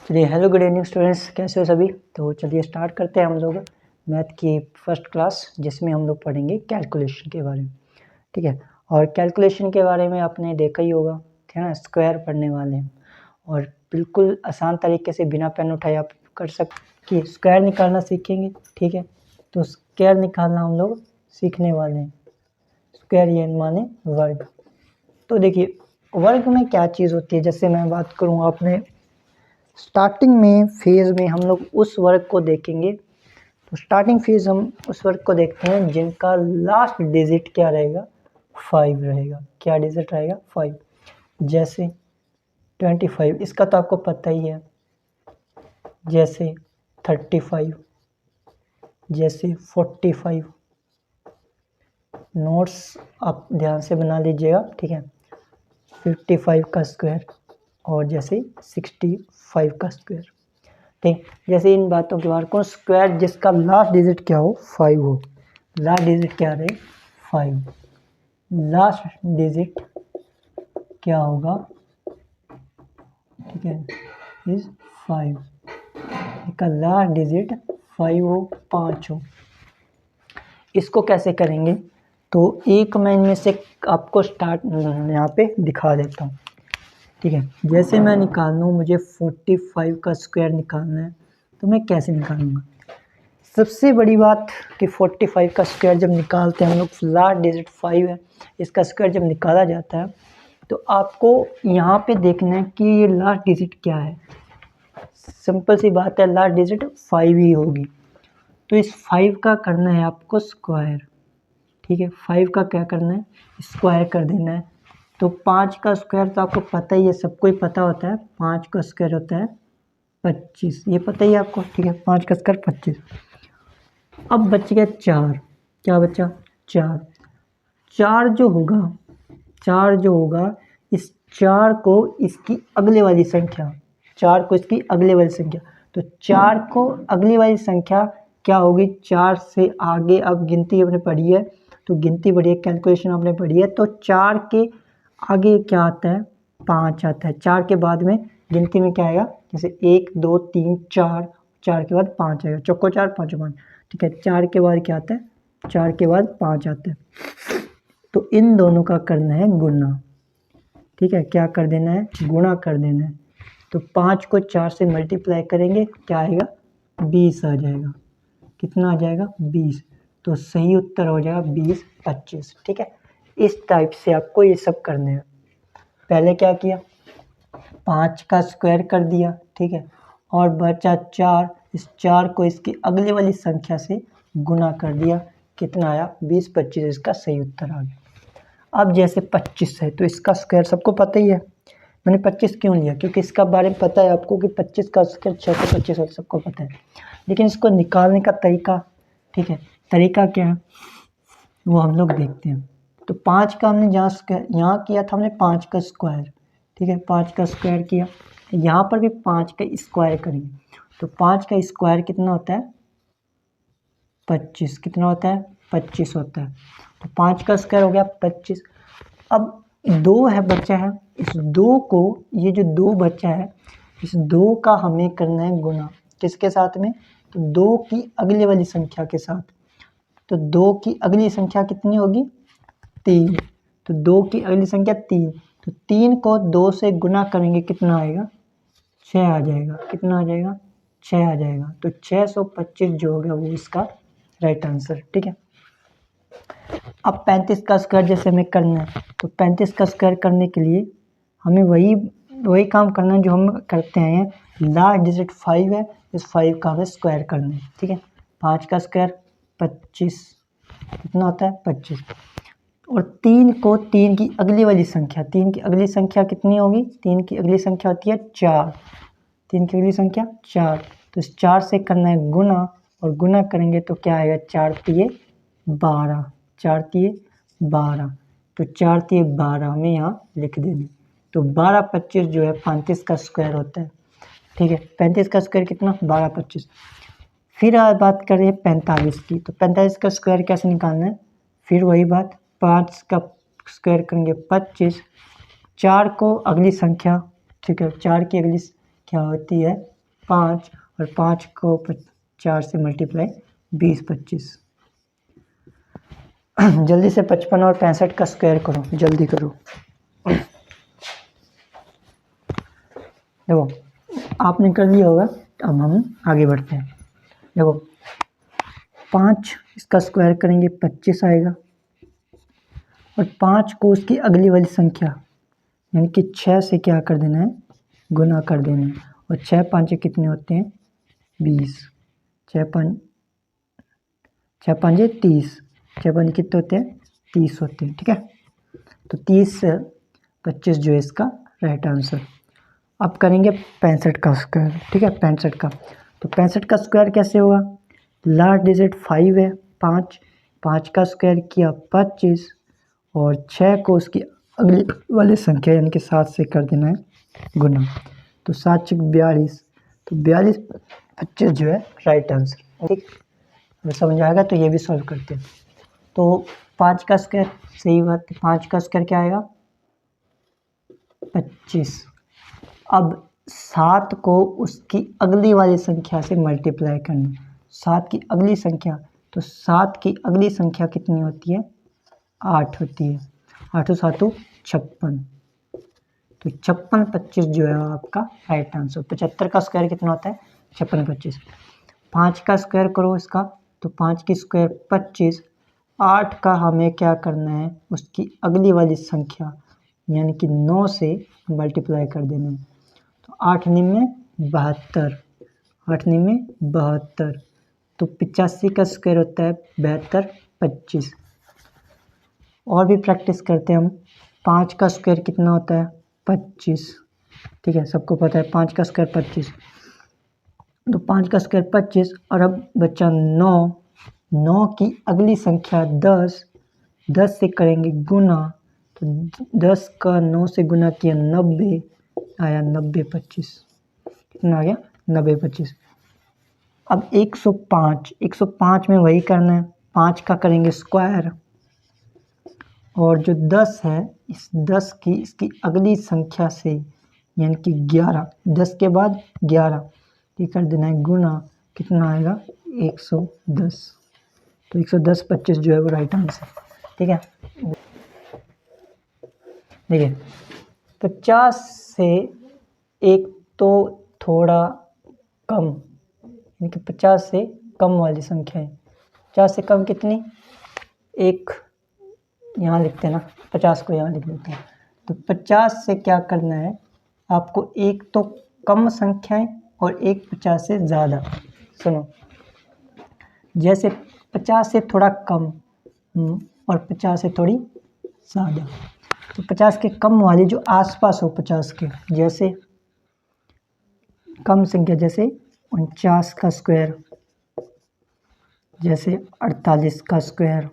चलिए hello good evening students, कैसे हो सभी। तो चलिए स्टार्ट करते हैं हम लोग मैथ की फर्स्ट क्लास, जिसमें हम लोग पढ़ेंगे कैलकुलेशन के बारे में। ठीक है, और कैलकुलेशन के बारे में आपने देखा ही होगा, ठीक है ना। स्क्वायर पढ़ने वाले हैं और बिल्कुल आसान तरीके से बिना पेन उठाए आप कर सकते कि स्क्वायर निकालना सीखेंगे। ठीक है, तो स्क्वायर निकालना हम लोग सीखने वाले हैं। स्क्वायर ये माने वर्ग। तो देखिए वर्ग में क्या चीज़ होती है, जैसे मैं बात करूँ आपने स्टार्टिंग में फेज़ में हम लोग उस वर्ग को देखेंगे। तो स्टार्टिंग फेज़ हम उस वर्ग को देखते हैं जिनका लास्ट डिजिट क्या रहेगा, 5 रहेगा। क्या डिजिट रहेगा, 5। जैसे 25, इसका तो आपको पता ही है। जैसे 35, जैसे 45। नोट्स आप ध्यान से बना लीजिएगा, ठीक है। 55 का स्क्वायर और जैसे 65 का स्क्वायर। ठीक, जैसे इन बातों के बारे को स्क्वायर जिसका लास्ट डिजिट क्या हो, 5 हो। लास्ट डिजिट क्या रहे, 5। लास्ट डिजिट क्या होगा, ठीक है, इज 5। इसका लास्ट डिजिट 5 हो, 5 हो। इसको कैसे करेंगे, तो एक मैं इनमें से आपको स्टार्ट यहाँ पे दिखा देता हूँ। ठीक है, जैसे मैं निकाल लूँ, मुझे 45 का स्क्वायर निकालना है, तो मैं कैसे निकालूंगा। सबसे बड़ी बात कि 45 का स्क्वायर जब निकालते हैं हम लोग, लास्ट डिजिट 5 है, इसका स्क्वायर जब निकाला जाता है तो आपको यहाँ पे देखना है कि ये लास्ट डिजिट क्या है। सिंपल सी बात है, लास्ट डिजिट 5 ही होगी। तो इस 5 का करना है आपको स्क्वायर। ठीक है, 5 का क्या करना है, स्क्वायर कर देना है। तो 5 का स्क्वायर तो आपको पता ही है, सबको ही पता होता है। 5 का स्क्वायर होता है 25, ये पता ही है आपको। ठीक है, 5 का स्क्वायर 25। अब बच गया 4। क्या बचा, 4। 4 जो होगा, 4 जो होगा, इस 4 को इसकी अगले वाली संख्या, 4 को इसकी अगले वाली संख्या, तो 4 को अगली वाली संख्या क्या होगी, 4 से आगे। अब गिनती आपने पढ़ी है तो गिनती पढ़ी है, कैलकुलेशन आपने पढ़ी है, तो 4 के आगे क्या आता है, 5 आता है। 4 के बाद में गिनती में क्या आएगा, जैसे 1 2 3 4, 4 के बाद 5 आएगा, चौको 4 5 5। ठीक है, 4 के बाद क्या आता है, 4 के बाद 5 आता है। तो इन दोनों का करना है गुना। ठीक है, क्या कर देना है, गुणा कर देना है। तो 5 को 4 से मल्टीप्लाई करेंगे, क्या आएगा, 20 आ जाएगा। कितना आ जाएगा, 20। तो सही उत्तर हो जाएगा 20 25। ठीक है, इस टाइप से आपको ये सब करने हैं। पहले क्या किया, 5 का स्क्वायर कर दिया, ठीक है, और बचा 4। इस 4 को इसकी अगले वाली संख्या से गुना कर दिया, कितना आया, 20 25। इसका सही उत्तर आ गया। अब जैसे 25 है, तो इसका स्क्वायर सबको पता ही है। मैंने 25 क्यों लिया, क्योंकि इसका बारे में पता है आपको कि 25 का स्क्वायर 625 होता है, सबको पता है। लेकिन इसको निकालने का तरीका, ठीक है, तरीका क्या है वो हम लोग देखते हैं। तो 5 का हमने यहाँ किया था, हमने 5 का स्क्वायर। ठीक है, 5 का स्क्वायर किया, यहाँ पर भी 5 का स्क्वायर करेंगे। तो 5 का स्क्वायर कितना होता है, 25। कितना होता है, 25 होता है। तो 5 का स्क्वायर हो गया 25। अब 2 है बचा है, इस 2 को, ये जो 2 बचा है, इस 2 का हमें करना है गुना। किसके साथ में, तो 2 की अगले वाली संख्या के साथ। तो 2 की अगली संख्या कितनी होगी, 3। तो 2 की अगली संख्या 3। तो 3 को 2 से गुना करेंगे, कितना आएगा, 6 आ जाएगा। कितना आ जाएगा, 6 आ जाएगा। तो 625 जो होगा वो इसका राइट आंसर। ठीक है, अब 35 का स्क्वायर जैसे हमें करना है, तो 35 का स्क्वायर करने के लिए हमें वही काम करना है जो हम करते हैं। लास्ट डिजिट 5 है, इस 5 का हमें स्क्वायर करना है। ठीक है, 5 का स्क्वायर 25, कितना होता है, 25। और 3 को 3 की अगली वाली संख्या, 3 की अगली संख्या कितनी होगी, 3 की अगली संख्या होती है 4। 3 की अगली संख्या 4। तो इस 4 से करना है गुना, और गुना करेंगे तो क्या आएगा, 4 तिये 12। 4 तिये 12। तो 4 तिये 12 हमें यहाँ लिख देंगे। तो 12 25 जो है 35 का स्क्वायर होता है। ठीक है, 35 का स्क्वायर कितना, 12 25। फिर आज बात करें 45 की, तो 45 का स्क्वायर कैसे निकालना है, फिर वही बात, 5 का स्क्वायर करेंगे 25। 4 को अगली संख्या, ठीक है, 4 की अगली क्या होती है 5 और 5 को 4 से मल्टीप्लाई 20 25। जल्दी से 55 और 65 का स्क्वायर करो, जल्दी करो। देखो आपने कर लिया होगा, अब हम आगे बढ़ते हैं। देखो 5 इसका स्क्वायर करेंगे 25 आएगा, और 5 को उसकी अगली वाली संख्या यानी कि 6 से क्या कर देना है, गुना कर देना है। और 6 5 कितने होते हैं, 20। 6 5 30, 6 5 कितने होते हैं, 30 होते हैं। ठीक है, तो 30 से 25 जो है इसका राइट आंसर। अब करेंगे 65 का स्क्वायर। ठीक है, 65 का, तो 65 का स्क्वायर कैसे होगा, लास्ट डिजिट 5 है, 5 का स्क्वायर किया 25, और 6 को उसकी अगली वाली संख्या यानी कि 7 से कर देना है गुना। तो 7 6 42, तो 42 25 जो है राइट आंसर। ठीक, अगर समझ आएगा तो ये भी सॉल्व करते हैं। तो 5 का स्क्वायर, सही बात है, 5 का स्क्वायर क्या आएगा, 25। अब 7 को उसकी अगली वाली संख्या से मल्टीप्लाई करना, 7 की अगली संख्या, तो 7 की अगली संख्या कितनी होती है, 8 होती है। 8 7 56, तो 56 25 जो है आपका राइट आंसर। 75 का स्क्वायर कितना होता है, 56 25। 5 का स्क्वायर करो इसका, तो 5 की स्क्वायर 25। 8 का हमें क्या करना है, उसकी अगली वाली संख्या यानी कि 9 से मल्टीप्लाई कर देना है। तो 8 9 72, 8 9 72, तो 85 का स्क्वायर होता है 72 25। और भी प्रैक्टिस करते हैं हम। 5 का स्क्वायर कितना होता है, 25। ठीक है, सबको पता है 5 का स्क्वायर 25, तो 5 का स्क्वायर 25। और अब बचा 9, 9 की अगली संख्या 10, 10 से करेंगे गुना, तो 10 का 9 से गुना किया 90, आया 90 25। कितना आ गया, 90 25। अब 105, 105 में वही करना है, 5 का करेंगे स्क्वायर, और जो 10 है इस 10 की इसकी अगली संख्या से यानी कि 11, 10 के बाद 11 ये कर देना है गुना, कितना आएगा 110। तो 110 25 जो है वो राइट आंसर। ठीक है, देखिए 50 से एक तो थोड़ा कम यानी कि 50 से कम वाली संख्या है। 50 से कम कितनी, एक यहाँ लिखते हैं ना, 50 को यहाँ लिख लेते हैं। तो 50 से क्या करना है आपको, एक तो कम संख्याएं और एक 50 से ज़्यादा। सुनो, जैसे 50 से थोड़ा कम और 50 से थोड़ी ज़्यादा। तो 50 के कम वाली जो आसपास हो 50 के, जैसे कम संख्या जैसे 49 का स्क्वायर, जैसे 48 का स्क्वायर,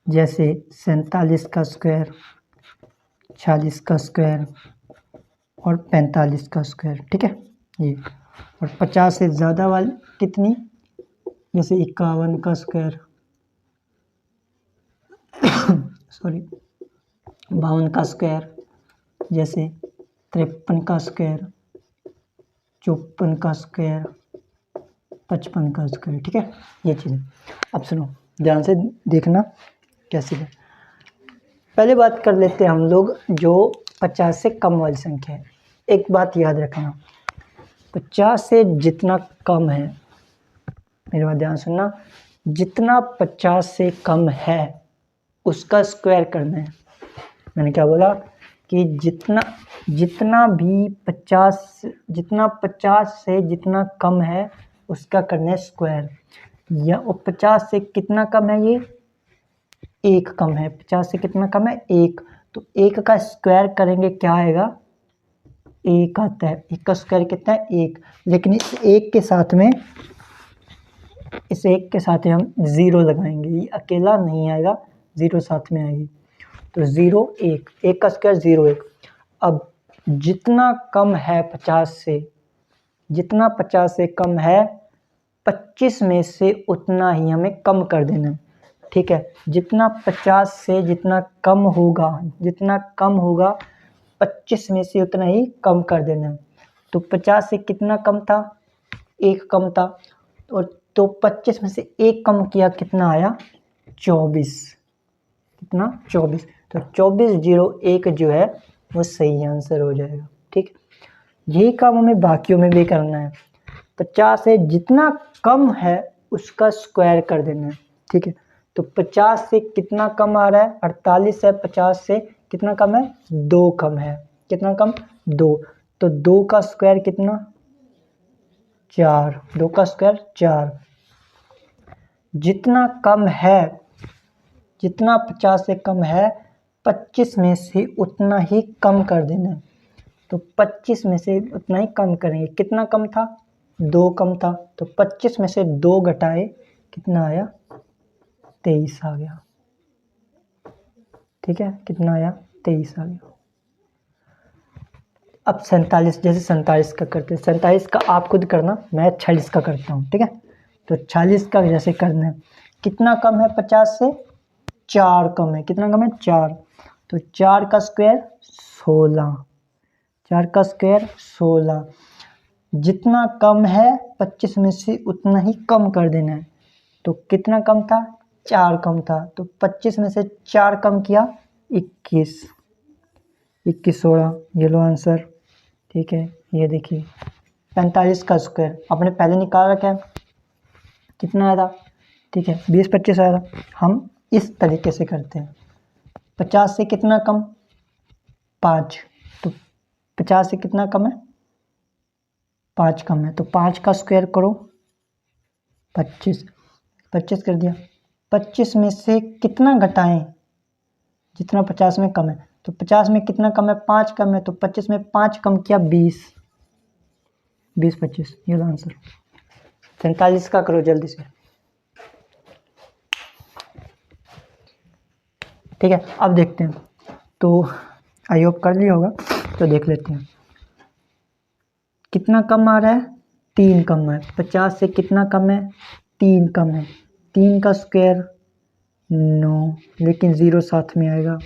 जैसे 47 का स्क्वायर, 46 का स्क्वायर और 45 का स्क्वायर। ठीक है ये, और 50 से ज़्यादा वाली कितनी, जैसे 51 का स्क्वायर, सॉरी 52 का स्क्वायर, जैसे 53 का स्क्वायर, 54 का स्क्वायर, 55 का स्क्वायर। ठीक है, ये चीज़ें। अब सुनो ध्यान से देखना कैसे है। पहले बात कर लेते हैं हम लोग जो 50 से कम वाली संख्या है। एक बात याद रखना, 50 से जितना कम है, मेरी बात ध्यान सुनना, जितना 50 से कम है उसका स्क्वायर करना है। मैंने क्या बोला कि जितना भी 50 से जितना कम है उसका करना है स्क्वायर। या 50 से कितना कम है, ये एक कम है। 50 से कितना कम है, एक, तो एक का स्क्वायर करेंगे क्या आएगा, एक आता है। एक का स्क्वायर कितना है, एक, लेकिन इस एक के साथ में हम ज़ीरो लगाएंगे, ये अकेला नहीं आएगा, ज़ीरो साथ में आएगी। तो 0 1, एक का स्क्वायर 0 1। अब जितना कम है 50 से, जितना 50 से कम है 25 में से उतना ही हमें कम कर देना है। ठीक है, जितना 50 से जितना कम होगा 25 में से उतना ही कम कर देना है। तो 50 से कितना कम था, 1 कम था, और तो 25 में से 1 कम किया, कितना आया, 24। कितना, 24। तो 2401 जो है वो सही आंसर हो जाएगा। ठीक, यही काम हमें बाकियों में भी करना है। 50 से जितना कम है उसका स्क्वायर कर देना है। ठीक है, तो 50 से कितना कम आ रहा है, 48 है, 50 से कितना कम है, 2 कम है। कितना कम, 2। तो 2 का स्क्वायर कितना, 4। 2 का स्क्वायर 4। जितना कम है, जितना 50 से कम है, 25 में से उतना ही कम कर देना है। तो 25 में से उतना ही कम करेंगे। कितना कम था, 2 कम था, तो 25 में से 2 घटाए, कितना आया, 23 आ गया। ठीक है, कितना आया, 23 आ गया। अब 47, जैसे 47 का करते हैं, 47 का आप खुद करना, मैं 46 का करता हूँ। ठीक है, तो 46 का जैसे करना है, कितना कम है 50 से, 4 कम है। कितना कम है, 4। तो 4 का स्क्वायर 16। 4 का स्क्वायर 16। जितना कम है 25 में से उतना ही कम कर देना है। तो कितना कम था, 4 कम था, तो 25 में से 4 कम किया, 21। 21 16, ये लो आंसर। ठीक है, ये देखिए 45 का स्क्वायर आपने पहले निकाल रखा है, कितना आया था, ठीक है 20 25 आया था। हम इस तरीके से करते हैं, 50 से कितना कम, 5। तो 50 से कितना कम है, 5 कम है, तो 5 का स्क्वायर करो, 25। 25 कर दिया। 25 में से कितना घटाएं, जितना 50 में कम है, तो 50 में कितना कम है, 5 कम है, तो 25 में 5 कम किया, 20। 20 25, ये आंसर। 47 का करो जल्दी से। ठीक है, अब देखते हैं, तो आई होप कर लिया होगा, तो देख लेते हैं कितना कम आ रहा है, 3 कम है। 50 से कितना कम है, 3 कम है। 3 का स्क्वायर 9, लेकिन 0 साथ में आएगा।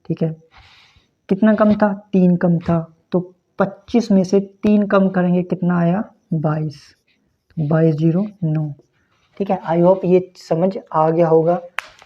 ठीक है, कितना कम था, 3 कम था, तो 25 में से 3 कम करेंगे, कितना आया, 22। 22 0 9। ठीक है, आई होप ये समझ आ गया होगा।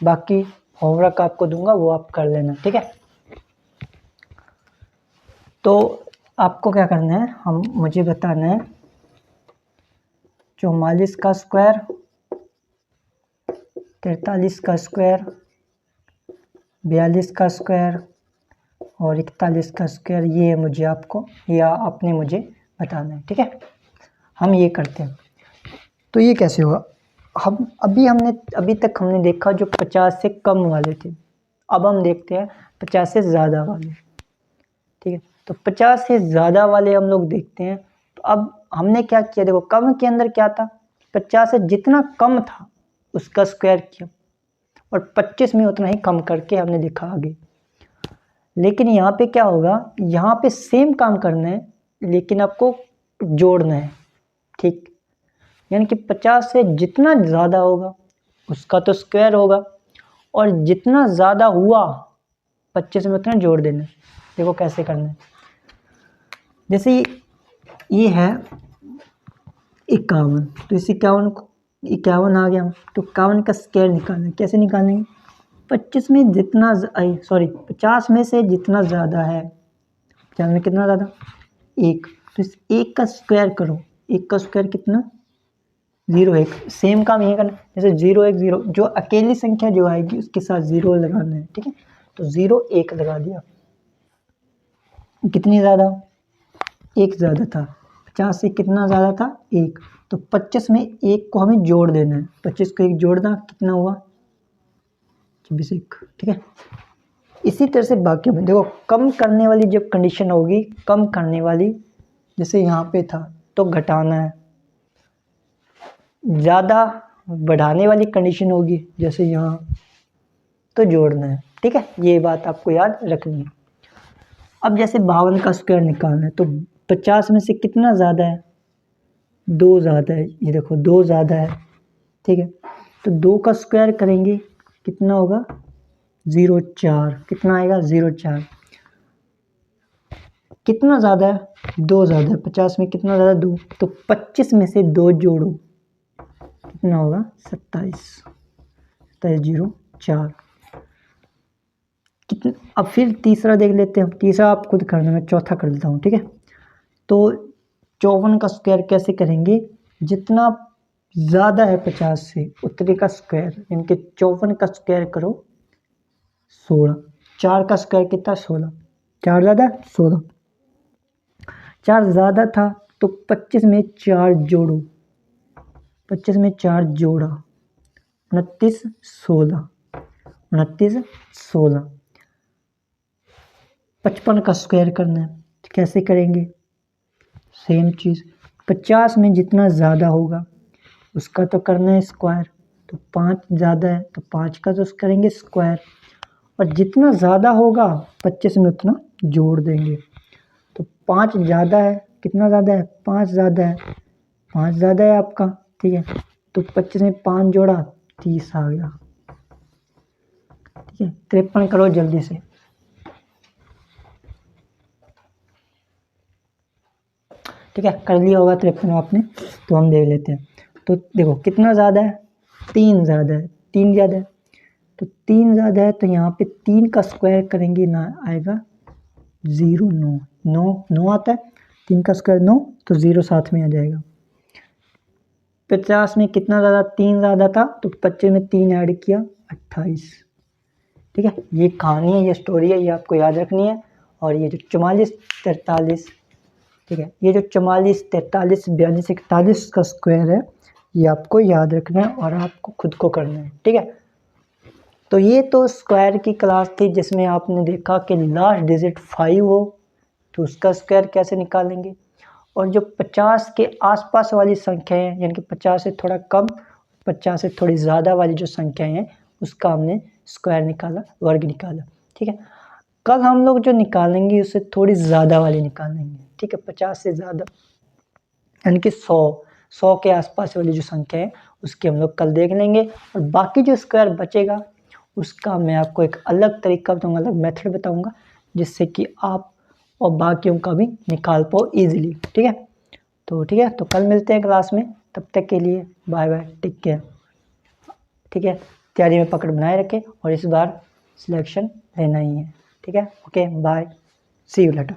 बाकी होमवर्क आपको दूंगा, वो आप कर लेना। ठीक है, तो आपको क्या करना है, मुझे बताना है 44 का स्क्वायर, 43 का स्क्वायर, 42 का स्क्वायर और 41 का स्क्वायर। ये मुझे आपको, या आपने मुझे बताना है। ठीक है, हम ये करते हैं। तो ये कैसे होगा, अभी तक हमने देखा जो 50 से कम वाले थे, अब हम देखते हैं 50 से ज़्यादा वाले। ठीक है, तो 50 से ज़्यादा वाले हम लोग देखते हैं। तो अब हमने क्या किया, देखो कम के अंदर क्या था, 50 से जितना कम था उसका स्क्वायर किया, और 25 में उतना ही कम करके हमने देखा आगे। लेकिन यहाँ पे क्या होगा, यहाँ पे सेम काम करना है, लेकिन आपको जोड़ना है। ठीक, यानी कि 50 से जितना ज़्यादा होगा उसका तो स्क्वायर होगा, और जितना ज़्यादा हुआ 25 में उतना जोड़ देना है। देखो कैसे करना है, जैसे ये है 51, तो इस 51 आ गया, तो 51 का स्क्वायर निकालना है। कैसे निकालेंगे, 25 में जितना 50 में से जितना ज़्यादा है, 50 में कितना ज़्यादा, 1, तो इस 1 का स्क्वायर करो। 1 का स्क्वायर कितना, 0 1। सेम काम ये करना, जैसे 0 1 0, जो अकेली संख्या जो आएगी उसके साथ 0 लगाना है। ठीक है, तो 0 1 लगा दिया। कितनी ज़्यादा, 1 ज़्यादा था। 50 से कितना ज़्यादा था, 1, तो 25 में 1 को हमें जोड़ देना है। 25 को 1 जोड़ना, कितना हुआ, 24 1। ठीक है, इसी तरह से बाकी में देखो, कम करने वाली जब कंडीशन होगी, कम करने वाली, जैसे यहाँ पे था तो घटाना है, ज़्यादा बढ़ाने वाली कंडीशन होगी जैसे यहाँ, तो जोड़ना है। ठीक है, ये बात आपको याद रखनी है। अब जैसे 52 का स्क्वायर निकालना है, तो 50 में से कितना ज़्यादा है, 2 ज़्यादा है। ये देखो 2 ज़्यादा है। ठीक है, तो 2 का स्क्वायर करेंगे, कितना होगा, 0 4। कितना आएगा, 0 4। कितना ज़्यादा है, 2 ज़्यादा है। 50 में कितना ज़्यादा, 2। तो 25 में से 2 जोड़ो, कितना होगा, 27। 27 0 4। कितना, अब फिर तीसरा देख लेते हैं। तीसरा आप खुद करना, मैं चौथा कर देता हूँ, ठीक है। तो 54 का स्क्वायर कैसे करेंगे, जितना ज़्यादा है 50 से उतने का स्क्वायर, यानी कि 54 का स्क्वायर करो 16। 4 का स्क्वायर कितना, 16। 4 ज़्यादा 16, 4 ज़्यादा था तो 25 में 4 जोड़ो, 25 में 4 जोड़ा, 29 16, 29 16। 55 का स्क्वायर करना है, तो कैसे करेंगे, सेम चीज़। 50 में जितना ज़्यादा होगा उसका तो करना है स्क्वायर। तो 5 ज़्यादा है तो 5 का तो करेंगे स्क्वायर, और जितना ज़्यादा होगा 25 में उतना जोड़ देंगे। तो 5 ज़्यादा है, कितना ज़्यादा है, 5 ज़्यादा है, 5 ज़्यादा है आपका, ठीक है। तो 25 में 5 जोड़ा, 30 आ गया, ठीक है। 53 करो जल्दी से। ठीक है, कर लिया होगा 53 आपने, तो हम देख लेते हैं। तो देखो कितना ज़्यादा है, 3 ज़्यादा है, 3 ज़्यादा है। तो 3 ज़्यादा है तो यहाँ पे 3 का स्क्वायर करेंगे ना, आएगा 0 9 9 9 आता है, 3 का स्क्वायर 9, तो 0 साथ में आ जाएगा। 50 में कितना ज़्यादा, 3 ज़्यादा था तो 25 में 3 ऐड किया, 28। ठीक है, ये कहानी है, ये स्टोरी है, ये आपको याद रखनी है। और ये जो 44 43, ठीक है, ये जो 44 43 42 41 का स्क्वायर है, ये आपको याद रखना है और आपको खुद को करना है, ठीक है। तो ये तो स्क्वायर की क्लास थी जिसमें आपने देखा कि लास्ट डिजिट 5 हो तो उसका स्क्वायर कैसे निकालेंगे, और जो 50 के आसपास वाली संख्याएं हैं, यानी कि 50 से थोड़ा कम 50 से थोड़ी ज़्यादा वाली जो संख्याएं हैं उसका हमने स्क्वायर निकाला, वर्ग निकाला, ठीक है। कल हम लोग जो निकालेंगे उससे थोड़ी ज़्यादा वाली निकालेंगे, ठीक है। 50 से ज़्यादा यानी कि 100 के आसपास वाली जो संख्या है उसकी हम लोग कल देख लेंगे। और बाकी जो स्क्वायर बचेगा उसका मैं आपको एक अलग तरीका बताऊंगा, अलग मेथड बताऊंगा, जिससे कि आप और बाकियों का भी निकाल पाओ इजीली, ठीक है। तो ठीक है, तो कल मिलते हैं क्लास में, तब तक के लिए बाय बाय, टेक केयर, ठीक है। तैयारी में पकड़ बनाए रखें और इस बार सिलेक्शन लेना ही है, ठीक है। Okay bye, see you letter.